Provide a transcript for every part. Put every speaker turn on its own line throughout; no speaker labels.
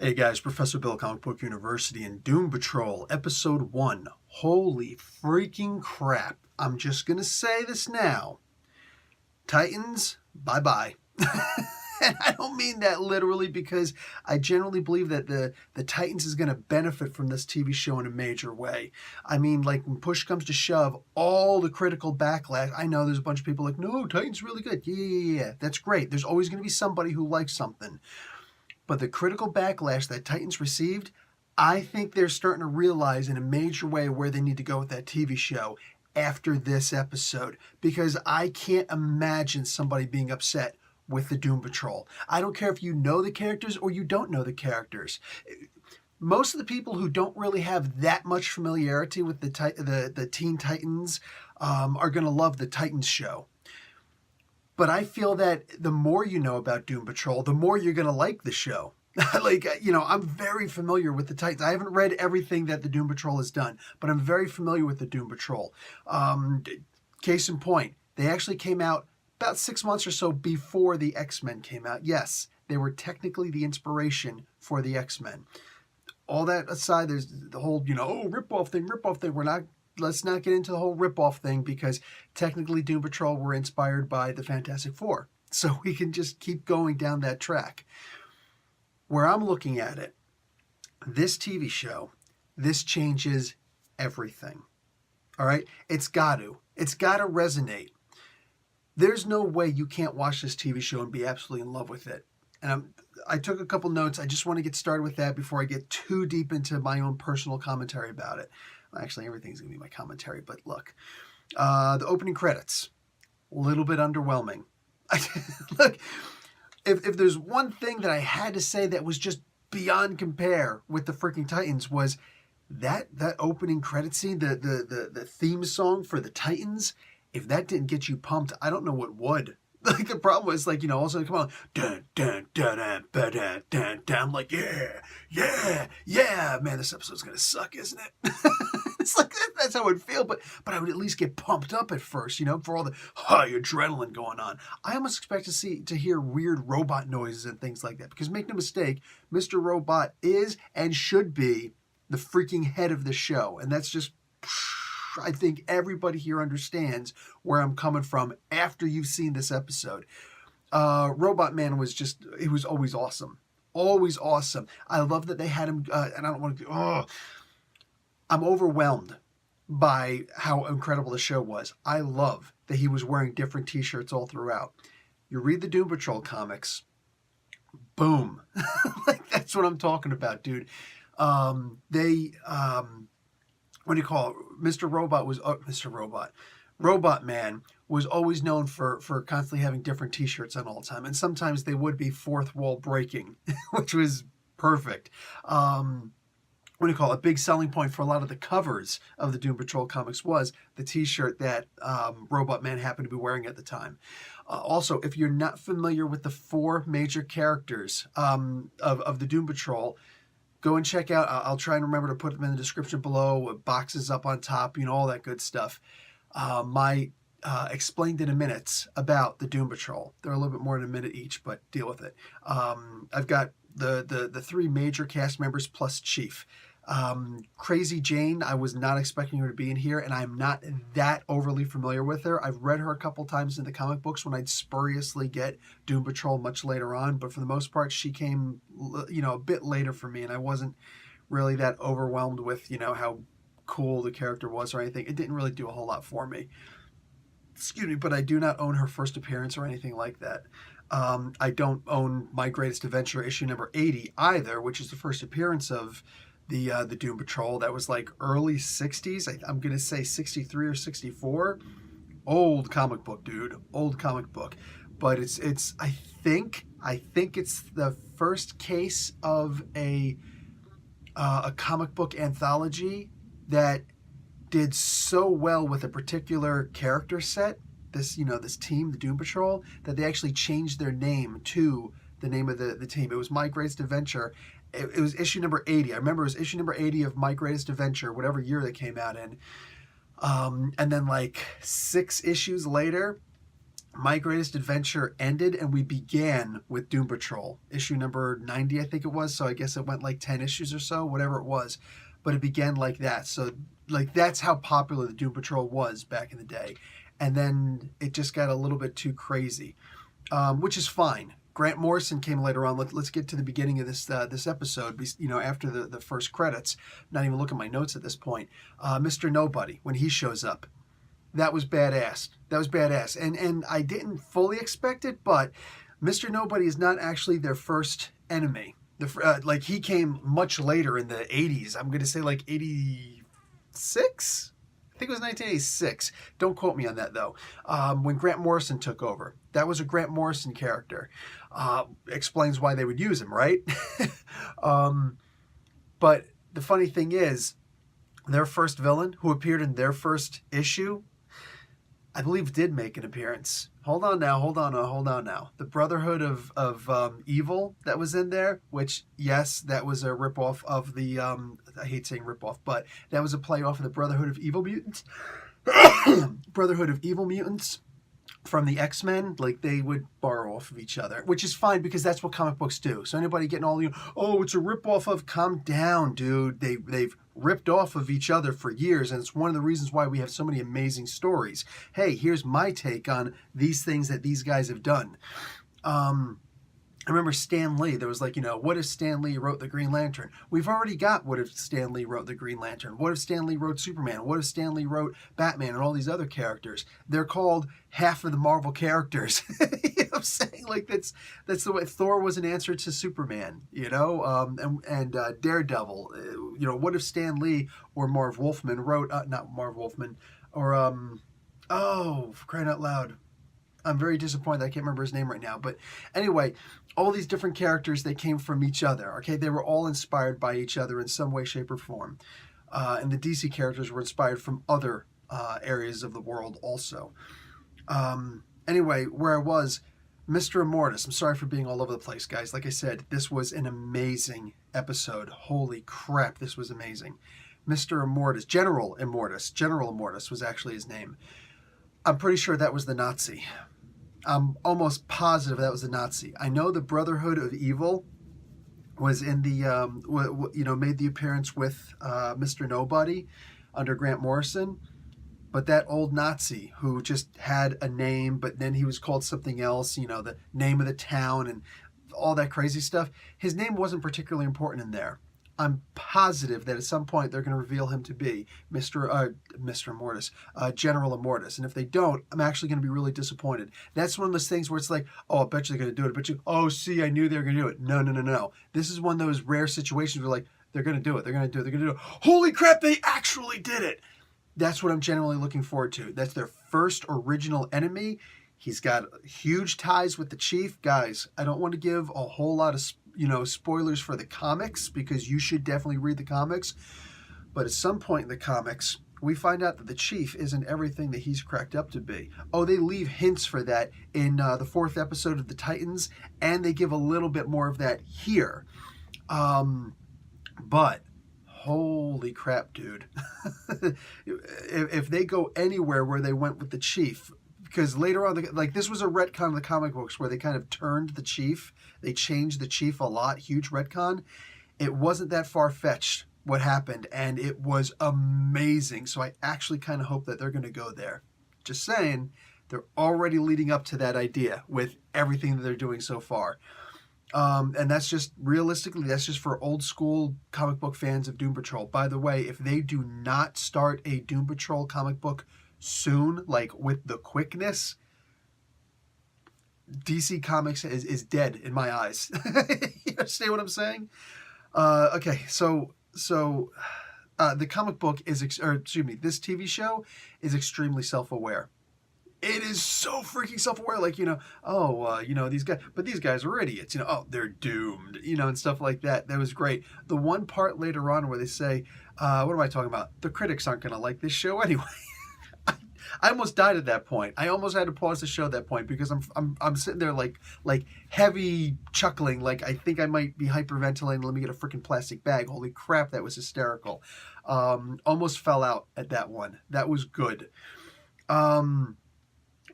Hey guys, Professor Bill, Comic Book University, and Doom Patrol, Episode 1. Holy freaking crap. I'm just gonna say this now. Titans, bye-bye. And I don't mean that literally, because I generally believe that the Titans is going to benefit from this TV show in a major way. I mean, like, when push comes to shove, all the critical backlash, I know there's a bunch of people like, no, Titans really good. Yeah, that's great. There's always going to be somebody who likes something. But the critical backlash that Titans received, I think they're starting to realize in a major way where they need to go with that TV show after this episode. Because I can't imagine somebody being upset with the Doom Patrol. I don't care if you know the characters or you don't know the characters. Most of the people who don't really have that much familiarity with the Teen Titans are going to love the Titans show. But I feel that the more you know about Doom Patrol, the more you're going to like the show. I'm very familiar with the Titans. I haven't read everything that the Doom Patrol has done, but I'm very familiar with the Doom Patrol. Case in point, they actually came out about 6 months or so before the X-Men came out. Yes, they were technically the inspiration for the X-Men. All that aside, there's the whole, rip-off thing. Let's not get into the whole rip-off thing, because technically Doom Patrol were inspired by the Fantastic Four. So we can just keep going down that track. Where I'm looking at it, this TV show, this changes everything. All right? It's got to resonate. There's no way you can't watch this TV show and be absolutely in love with it. And I took a couple notes. I just want to get started with that before I get too deep into my own personal commentary about it. Well, actually, everything's going to be my commentary, but look. The opening credits, a little bit underwhelming. Look, if there's one thing that I had to say that was just beyond compare with the freaking Titans, was that opening credit scene, the theme song for the Titans. If that didn't get you pumped, I don't know what would. Like, the problem was, all of a sudden, come on, dun, dun, dun, dun, dun, dun, dun, dun. I'm like, yeah, man, this episode's gonna suck, isn't it? It's like, that's how it would feel, but I would at least get pumped up at first, for all the high adrenaline going on. I almost expect to hear weird robot noises and things like that, because make no mistake, Mr. Robot is and should be the freaking head of the show, and that's just... I think everybody here understands where I'm coming from after you've seen this episode. Robot Man he was always awesome. Always awesome. I love that they had him, and I don't want to, I'm overwhelmed by how incredible the show was. I love that he was wearing different t-shirts all throughout. You read the Doom Patrol comics, boom. Like, that's what I'm talking about, dude. What do you call it? Robot Man was always known for constantly having different t-shirts on all the time. And sometimes they would be fourth wall breaking, which was perfect. A big selling point for a lot of the covers of the Doom Patrol comics was the t-shirt that Robot Man happened to be wearing at the time. Also, if you're not familiar with the 4 major characters of the Doom Patrol, go and check out, I'll try and remember to put them in the description below, boxes up on top, all that good stuff. My explained in a minute about the Doom Patrol. They're a little bit more than a minute each, but deal with it. I've got the 3 major cast members plus Chief. Crazy Jane, I was not expecting her to be in here, and I'm not that overly familiar with her. I've read her a couple times in the comic books when I'd spuriously get Doom Patrol much later on, but for the most part, she came, a bit later for me, and I wasn't really that overwhelmed with, how cool the character was or anything. It didn't really do a whole lot for me. Excuse me, but I do not own her first appearance or anything like that. I don't own My Greatest Adventure issue number 80 either, which is the first appearance of the Doom Patrol. That was like early 60s. I'm going to say 63 or 64. Old comic book, dude. Old comic book. But it's I think it's the first case of a comic book anthology that did so well with a particular character set, this team, the Doom Patrol, that they actually changed their name to the name of the team. It was My Greatest Adventure. It was issue number 80. I remember it was issue number 80 of My Greatest Adventure, whatever year they came out in. And then like 6 issues later, My Greatest Adventure ended and we began with Doom Patrol, issue number 90, I think it was. So I guess it went like 10 issues or so, whatever it was. But it began like that. So like that's how popular the Doom Patrol was back in the day. And then it just got a little bit too crazy, which is fine. Grant Morrison came later on. Let's get to the beginning of this episode. After the first credits. I'm not even looking at my notes at this point. Mr. Nobody, when he shows up. That was badass. And I didn't fully expect it, but Mr. Nobody is not actually their first enemy. Like he came much later in the 80s. I'm going to say like 86? I think it was 1986. Don't quote me on that though. When Grant Morrison took over. That was a Grant Morrison character. Explains why they would use him, right? But the funny thing is, their first villain, who appeared in their first issue, I believe did make an appearance. Hold on now. The Brotherhood of Evil that was in there, which, yes, that was a ripoff of the, I hate saying ripoff, but that was a play off of the Brotherhood of Evil Mutants. Brotherhood of Evil Mutants from the X-Men. Like, they would borrow off of each other, which is fine because that's what comic books do. So anybody getting all, oh, it's a ripoff of, calm down, dude. They've ripped off of each other for years, and it's one of the reasons why we have so many amazing stories. Hey, here's my take on these things that these guys have done. I remember Stan Lee. There was like, what if Stan Lee wrote the Green Lantern? We've already got what if Stan Lee wrote the Green Lantern. What if Stan Lee wrote Superman? What if Stan Lee wrote Batman and all these other characters? They're called half of the Marvel characters. You know what I'm saying? Like that's the way Thor was an answer to Superman, and Daredevil. What if Stan Lee or Marv Wolfman wrote, not Marv Wolfman, or, for crying out loud. I'm very disappointed I can't remember his name right now. But anyway, all these different characters, they came from each other. Okay, they were all inspired by each other in some way, shape, or form. And the DC characters were inspired from other areas of the world also. Anyway, where I was, Mr. Immortus. I'm sorry for being all over the place, guys. Like I said, this was an amazing episode. Holy crap, this was amazing. Mr. Immortus, General Immortus was actually his name. I'm pretty sure that was the Nazi. I'm almost positive that was the Nazi. I know the Brotherhood of Evil was in the, made the appearance with Mr. Nobody under Grant Morrison. But that old Nazi who just had a name, but then he was called something else, the name of the town and all that crazy stuff, his name wasn't particularly important in there. I'm positive that at some point they're going to reveal him to be Mr. Immortus, General Immortus. And if they don't, I'm actually going to be really disappointed. That's one of those things where it's like, oh, I bet you they're going to do it. But I knew they were going to do it. No. This is one of those rare situations where they're going to do it. Holy crap, they actually did it. That's what I'm generally looking forward to. That's their first original enemy. He's got huge ties with the Chief. Guys, I don't want to give a whole lot of spoilers for the comics because you should definitely read the comics. But at some point in the comics, we find out that the Chief isn't everything that he's cracked up to be. Oh, they leave hints for that in the 4th episode of the Titans, and they give a little bit more of that here. But holy crap, dude. If they go anywhere where they went with the Chief, because later on, this was a retcon of the comic books where they kind of turned the Chief. They changed the Chief a lot, huge retcon. It wasn't that far-fetched what happened, and it was amazing. So I actually kind of hope that they're going to go there. Just saying, they're already leading up to that idea with everything that they're doing so far. And that's just, realistically, that's just for old school comic book fans of Doom Patrol. By the way, if they do not start a Doom Patrol comic book soon, like with the quickness, DC Comics is dead in my eyes. You understand what I'm saying? Okay, so the comic book is, this TV show is extremely self-aware. It is so freaking self-aware, these guys are idiots, they're doomed, and stuff like that. That was great. The one part later on where they say, what am I talking about? The critics aren't going to like this show anyway. I almost died at that point. I almost had to pause the show at that point because I'm sitting there like heavy chuckling, like I think I might be hyperventilating. Let me get a freaking plastic bag. Holy crap, that was hysterical. Almost fell out at that one. That was good.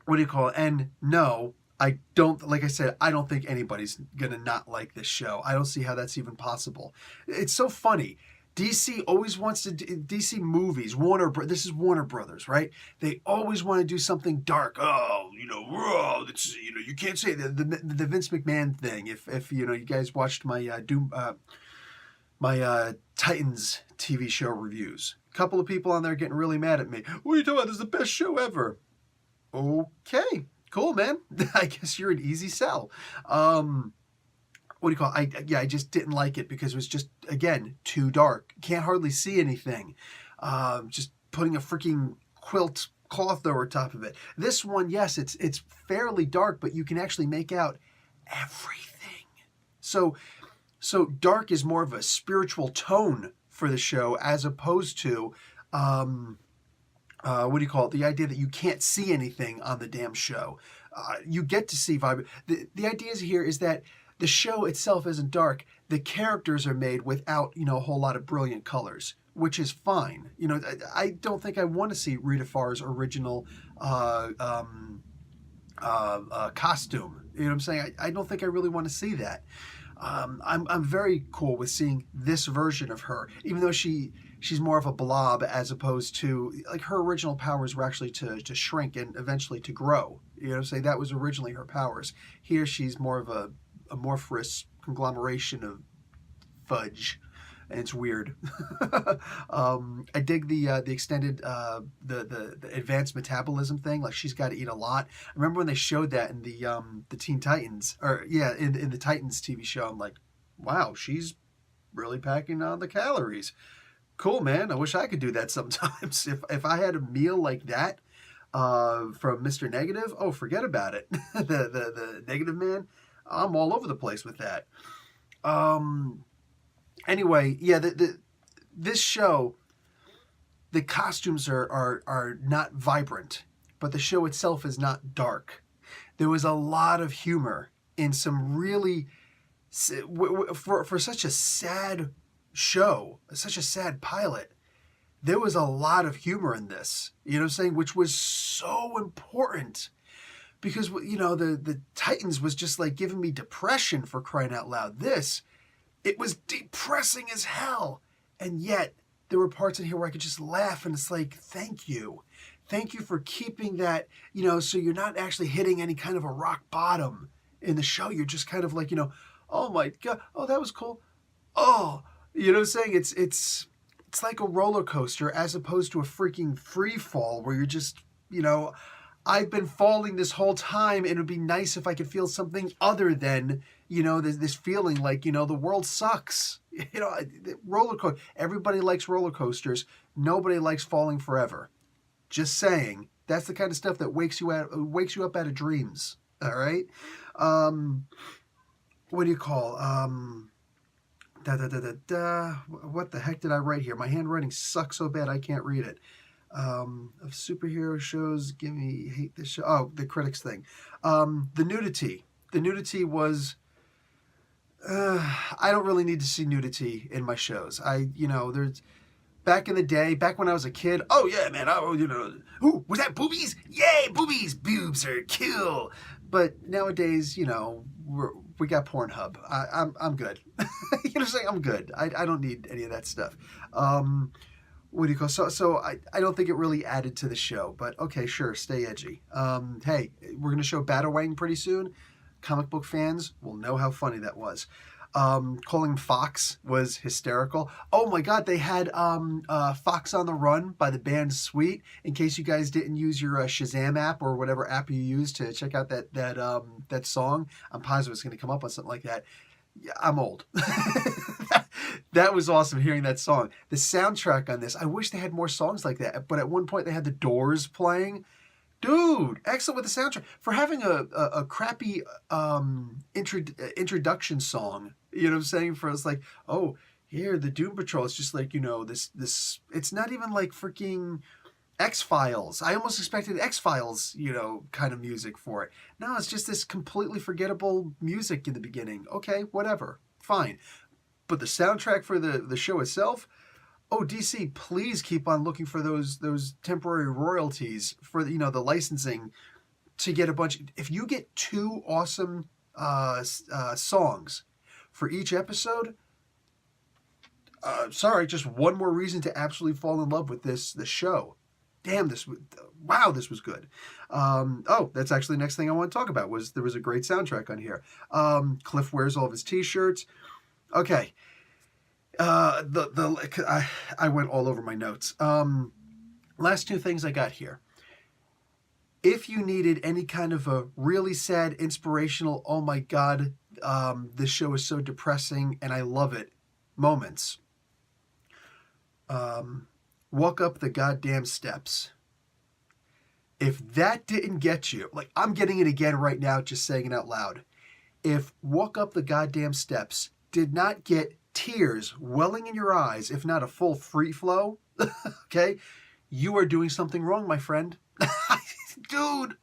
what do you call it? And no, I don't, like I said, I don't think anybody's going to not like this show. I don't see how that's even possible. It's so funny. DC always wants to do, DC movies, this is Warner Brothers, right? They always want to do something dark. Oh, it's, you can't say the Vince McMahon thing. If you guys watched my Titans TV show reviews, a couple of people on there getting really mad at me. What are you talking about? This is the best show ever. Okay, cool, man. I guess you're an easy sell. What do you call it? I just didn't like it because it was just, again, too dark. Can't hardly see anything. Just putting a freaking quilt cloth over top of it. This one, yes, it's fairly dark, but you can actually make out everything. So dark is more of a spiritual tone for the show as opposed to what do you call it? The idea that you can't see anything on the damn show. You get to see vibe. The idea here is that the show itself isn't dark. The characters are made without, a whole lot of brilliant colors, which is fine. I don't think I want to see Rita Farr's original costume. You know what I'm saying? I don't think I really want to see that. I'm very cool with seeing this version of her, even though she's more of a blob as opposed to, like, her original powers were actually to shrink and eventually to grow. You know what I'm saying? That was originally her powers. Here she's more of a amorphous conglomeration of fudge, and it's weird. I dig the extended the advanced metabolism thing. Like, she's got to eat a lot. I remember when they showed that in the Teen Titans, in the Titans TV show. I'm like, wow, she's really packing on the calories. Cool, man. I wish I could do that sometimes. If I had a meal like that from Mr. Negative, oh, forget about it. the Negative Man, I'm all over the place with that. Anyway, yeah, this show, the costumes are not vibrant, but the show itself is not dark. There was a lot of humor in some really, for such a sad show, such a sad pilot, there was a lot of humor in this, you know what I'm saying, which was so important. Because, the Titans was just like giving me depression, for crying out loud. It was depressing as hell. And yet, there were parts in here where I could just laugh, and it's like, thank you. Thank you for keeping that, so you're not actually hitting any kind of a rock bottom in the show. You're just kind of like, oh my God, oh, that was cool. Oh, you know what I'm saying? It's like a roller coaster as opposed to a freaking free fall where you're just, I've been falling this whole time, and it would be nice if I could feel something other than, this feeling like, the world sucks. Roller coaster. Everybody likes roller coasters. Nobody likes falling forever. Just saying. That's the kind of stuff that wakes you up out of dreams. All right. What do you call? What the heck did I write here? My handwriting sucks so bad I can't read it. Of superhero shows, hate this show. Oh, the critics thing. The nudity. The nudity was, I don't really need to see nudity in my shows. There's, back in the day, back when I was a kid, oh yeah, man, ooh, was that boobies? Yay, boobies! Boobs are cool. But nowadays, we got Pornhub. I'm good. You know what I'm saying? I'm good. I don't need any of that stuff. What do you call? So I don't think it really added to the show, but okay, sure, stay edgy. Hey, we're gonna show Batarang pretty soon. Comic book fans will know how funny that was. Calling Fox was hysterical. Oh my God, they had Fox on the Run by the band Sweet. In case you guys didn't use your Shazam app or whatever app you use to check out that song, I'm positive it's gonna come up on something like that. Yeah, I'm old. That was awesome hearing that song. The soundtrack on this, I wish they had more songs like that. But at one point they had the Doors playing. Dude, excellent with the soundtrack. For having a crappy introduction song, you know what I'm saying? For it's like, oh, here, the Doom Patrol. It's just like, this, it's not even like freaking X-Files. I almost expected X-Files, kind of music for it. No, it's just this completely forgettable music in the beginning. Okay, whatever. Fine. But the soundtrack for the show itself, oh, DC, please keep on looking for those temporary royalties for the licensing to get a bunch. If you get 2 awesome songs for each episode, sorry, just one more reason to absolutely fall in love with this show. Damn, this was good. That's actually the next thing I want to talk about. There was a great soundtrack on here. Cliff wears all of his t-shirts. Okay. I went all over my notes. Last 2 things I got here. If you needed any kind of a really sad, inspirational, oh my God, this show is so depressing and I love it, moments. Walk up the goddamn steps. If that didn't get you, like I'm getting it again right now, just saying it out loud. If Walk Up the Goddamn Steps did not get tears welling in your eyes, if not a full free flow, okay, you are doing something wrong, my friend. Dude,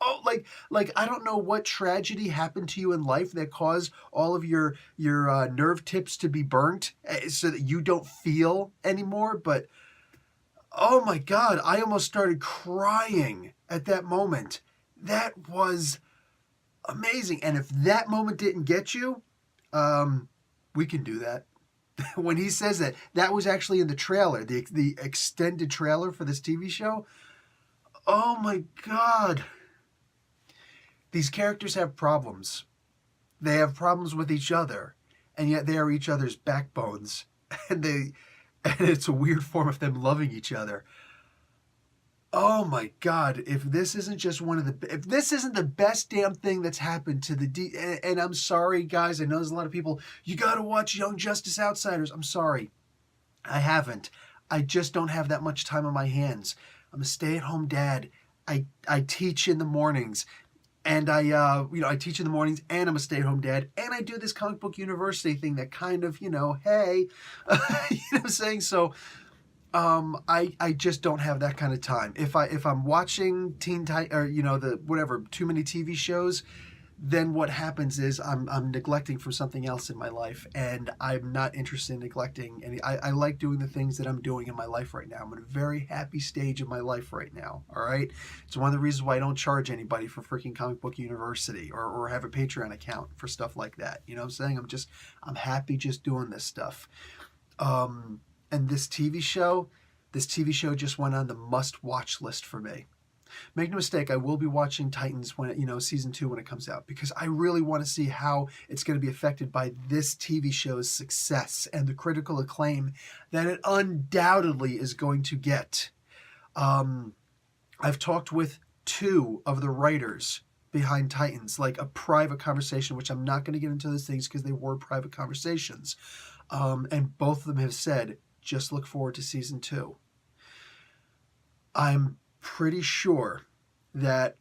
like I don't know what tragedy happened to you in life that caused all of your nerve tips to be burnt so that you don't feel anymore, but oh my God, I almost started crying at that moment. That was amazing. And if that moment didn't get you, we can do that. When he says that was actually in the trailer, the extended trailer for this TV show. Oh my God. These characters have problems. They have problems with each other, and yet they are each other's backbones. And it's a weird form of them loving each other. Oh my God, if this isn't the best damn thing that's happened to and I'm sorry guys, I know there's a lot of people, you gotta watch Young Justice Outsiders. I'm sorry, I haven't. I just don't have that much time on my hands. I'm a stay-at-home dad. I teach in the mornings, and I teach in the mornings, and I'm a stay-at-home dad, and I do this comic book university thing that kind of, hey, you know what I'm saying? So, I just don't have that kind of time. If I'm watching Teen Titan or too many TV shows, then what happens is I'm neglecting from something else in my life, and I'm not interested in neglecting any. I like doing the things that I'm doing in my life right now. I'm in a very happy stage of my life right now. All right, it's one of the reasons why I don't charge anybody for freaking Comic Book University or have a Patreon account for stuff like that. You know what I'm saying? I'm happy just doing this stuff. And this TV show just went on the must-watch list for me. Make no mistake, I will be watching Titans when season 2 when it comes out, because I really want to see how it's going to be affected by this TV show's success and the critical acclaim that it undoubtedly is going to get. I've talked with 2 of the writers behind Titans, like a private conversation, which I'm not going to get into those things because they were private conversations. And both of them have said, just look forward to season 2. I'm pretty sure that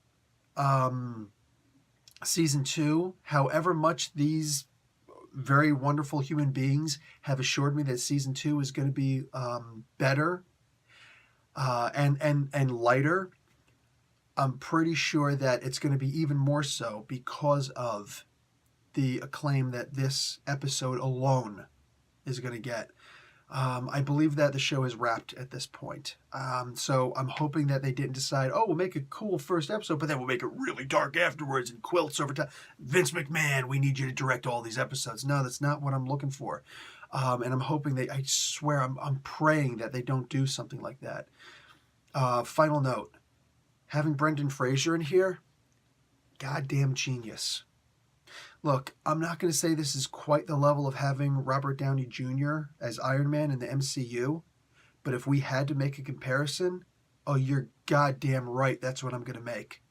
season 2, however much these very wonderful human beings have assured me that season 2 is going to be better and lighter, I'm pretty sure that it's going to be even more so because of the acclaim that this episode alone is going to get. I believe that the show is wrapped at this point. So I'm hoping that they didn't decide, we'll make a cool first episode, but then we'll make it really dark afterwards and quilts over time. Vince McMahon, we need you to direct all these episodes. No, that's not what I'm looking for. And I'm hoping I swear, I'm praying that they don't do something like that. Final note, having Brendan Fraser in here, goddamn genius. Look, I'm not going to say this is quite the level of having Robert Downey Jr. as Iron Man in the MCU, but if we had to make a comparison, you're goddamn right, that's what I'm going to make.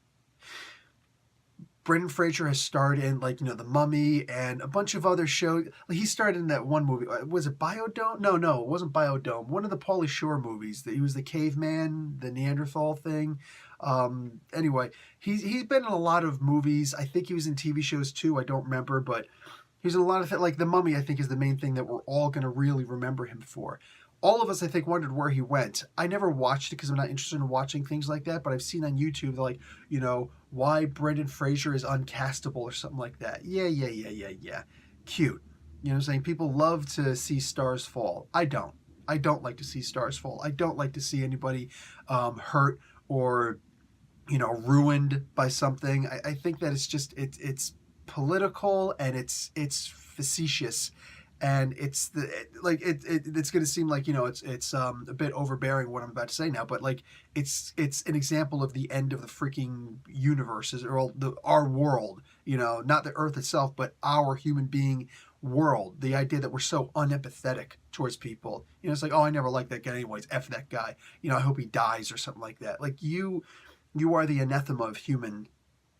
Brendan Fraser has starred in, The Mummy and a bunch of other shows. He starred in that one movie. Was it Biodome? No, it wasn't Biodome. One of the Pauly Shore movies. He was the caveman, the Neanderthal thing. Anyway, he's been in a lot of movies. I think he was in TV shows too. I don't remember, but he's in a lot of things. Like The Mummy, I think, is the main thing that we're all going to really remember him for. All of us, I think, wondered where he went. I never watched it because I'm not interested in watching things like that, but I've seen on YouTube, they're why Brendan Fraser is uncastable or something like that. Yeah. Cute. You know what I'm saying? People love to see stars fall. I don't. I don't like to see stars fall. I don't like to see anybody hurt or ruined by something. I think that it's political, and it's facetious, and it's going to seem like it's a bit overbearing what I'm about to say now, but like it's an example of the end of the freaking universes, or our world, not the Earth itself, but our human being world. The idea that we're so unempathetic towards people. It's like, oh, I never liked that guy anyways. F that guy. I hope he dies or something like that. Like you are the anathema of human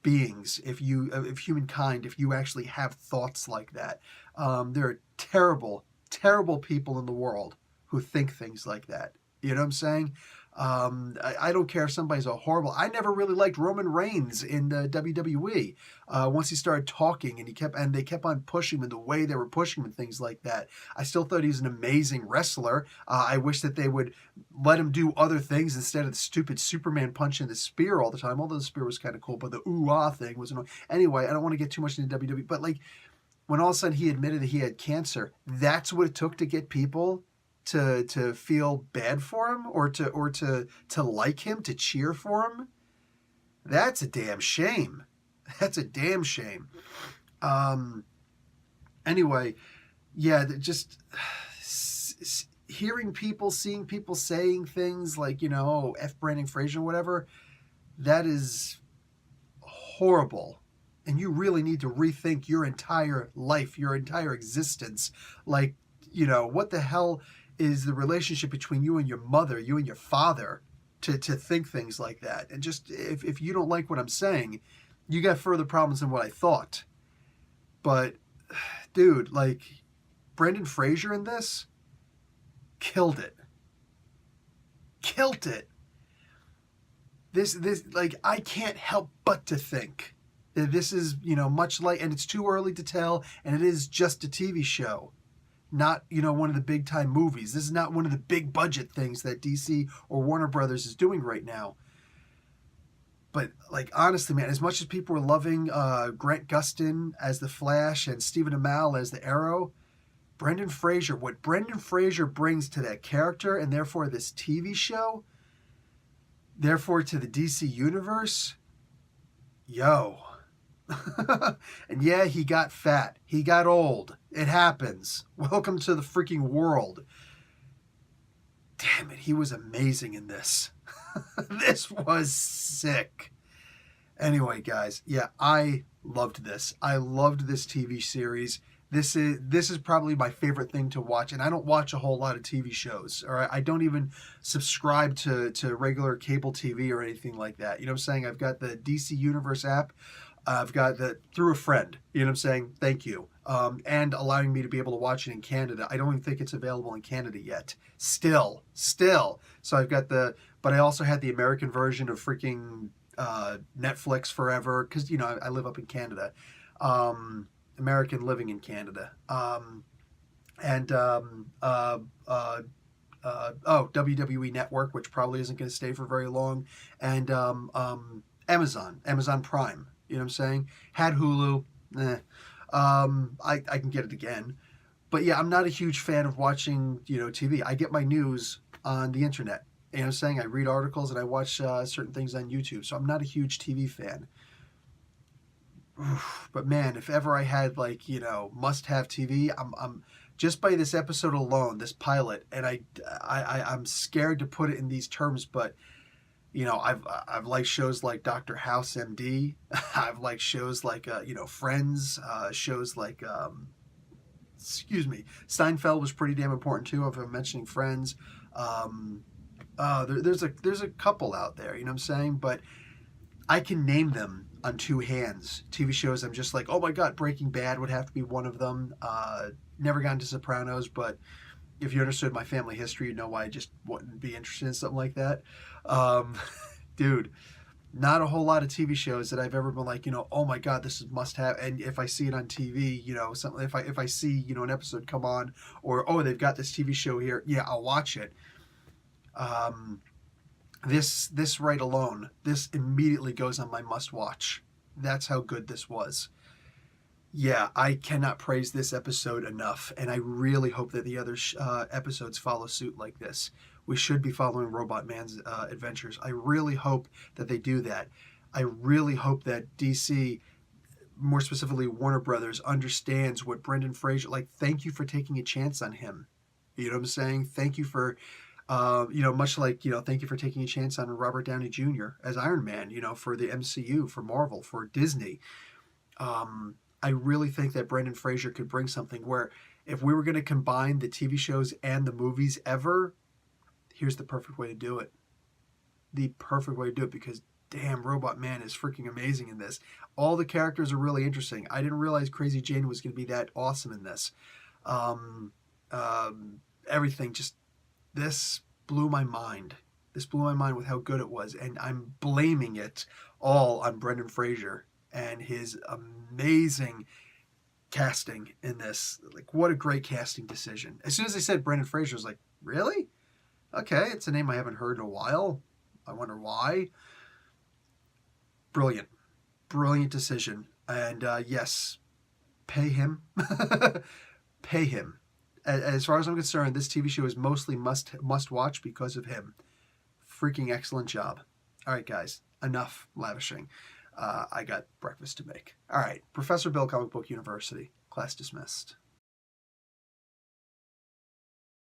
beings, of humankind, if you actually have thoughts like that. There are terrible, terrible people in the world who think things like that. You know what I'm saying? I don't care if somebody's a horrible. I never really liked Roman Reigns in the WWE. Once he started talking, and they kept on pushing him in the way they were pushing him and things like that. I still thought he was an amazing wrestler. I wish that they would let him do other things instead of the stupid Superman punch and the spear all the time. Although the spear was kind of cool, but the ooh-ah thing was annoying. Anyway, I don't want to get too much into WWE, but like when all of a sudden he admitted that he had cancer, that's what it took to get people to feel bad for him, or to like him, to cheer for him. That's a damn shame. That's a damn shame. Anyway, yeah, just hearing people, seeing people saying things like, oh, F Brandon Fraser or whatever, that is horrible. And you really need to rethink your entire life, your entire existence. Like, what the hell is the relationship between you and your mother, you and your father, to think things like that? And just, if you don't like what I'm saying, you got further problems than what I thought. But, dude, like, Brendan Fraser in this killed it. Killed it. This, like, I can't help but to think that this is, much like, and it's too early to tell, and it is just a TV show. Not, one of the big time movies. This is not one of the big budget things that DC or Warner Brothers is doing right now. But, like, honestly, man, as much as people were loving Grant Gustin as the Flash and Stephen Amell as the Arrow, what Brendan Fraser brings to that character, and therefore this TV show, therefore to the DC universe, yo. And yeah, he got fat. He got old. It happens. Welcome to the freaking world. Damn it, he was amazing in this. This was sick. Anyway, guys, yeah, I loved this. I loved this TV series. This is probably my favorite thing to watch, and I don't watch a whole lot of TV shows. All right, I don't even subscribe to regular cable TV or anything like that. You know what I'm saying? I've got the DC Universe app. I've got that through a friend. You know what I'm saying? Thank you. And allowing me to be able to watch it in Canada. I don't even think it's available in Canada yet. Still. So I've got but I also had the American version of freaking Netflix forever, because, I live up in Canada. American living in Canada. WWE Network, which probably isn't going to stay for very long. And Amazon Prime. You know what I'm saying? Had Hulu. I can get it again. But yeah, I'm not a huge fan of watching, TV. I get my news on the internet. You know what I'm saying? I read articles and I watch certain things on YouTube. So I'm not a huge TV fan. But man, if ever I had must-have TV, I'm just by this episode alone, this pilot, and I'm scared to put it in these terms, but I've liked shows like Dr. House MD. I've liked shows like Friends. Shows like Seinfeld was pretty damn important too. If I'm mentioning Friends, there's a couple out there. You know what I'm saying? But I can name them on two hands. TV shows I'm just like, oh my god, Breaking Bad would have to be one of them. Never got into Sopranos, but if you understood my family history, you'd know why I just wouldn't be interested in something like that. Dude, not a whole lot of TV shows that I've ever been like, oh my god, this is must have. And if I see it on TV, something, if I see, an episode come on, or, oh, they've got this TV show here, yeah, I'll watch it. This right alone, this immediately goes on my must watch. That's how good this was. Yeah, I cannot praise this episode enough, and I really hope that the other episodes follow suit like this. we should be following Robot Man's adventures. I really hope that they do that. I really hope that DC, more specifically Warner Brothers, understands what Brendan Fraser, like, thank you for taking a chance on him. You know what I'm saying? Thank you for, much like, thank you for taking a chance on Robert Downey Jr. as Iron Man, for the MCU, for Marvel, for Disney. I really think that Brendan Fraser could bring something where if we were going to combine the TV shows and the movies ever, here's the perfect way to do it. The perfect way to do it, because damn, Robot Man is freaking amazing in this. All the characters are really interesting. I didn't realize Crazy Jane was going to be that awesome in this. Everything, just, this blew my mind. This blew my mind with how good it was, and I'm blaming it all on Brendan Fraser and his amazing casting in this. Like, what a great casting decision. As soon as they said Brendan Fraser, I was like, really? Okay, it's a name I haven't heard in a while. I wonder why. Brilliant. Brilliant decision. And yes, pay him. Pay him. As far as I'm concerned, this TV show is mostly must watch because of him. Freaking excellent job. All right, guys, enough lavishing. I got breakfast to make. All right, Professor Bill, Comic Book University. Class dismissed.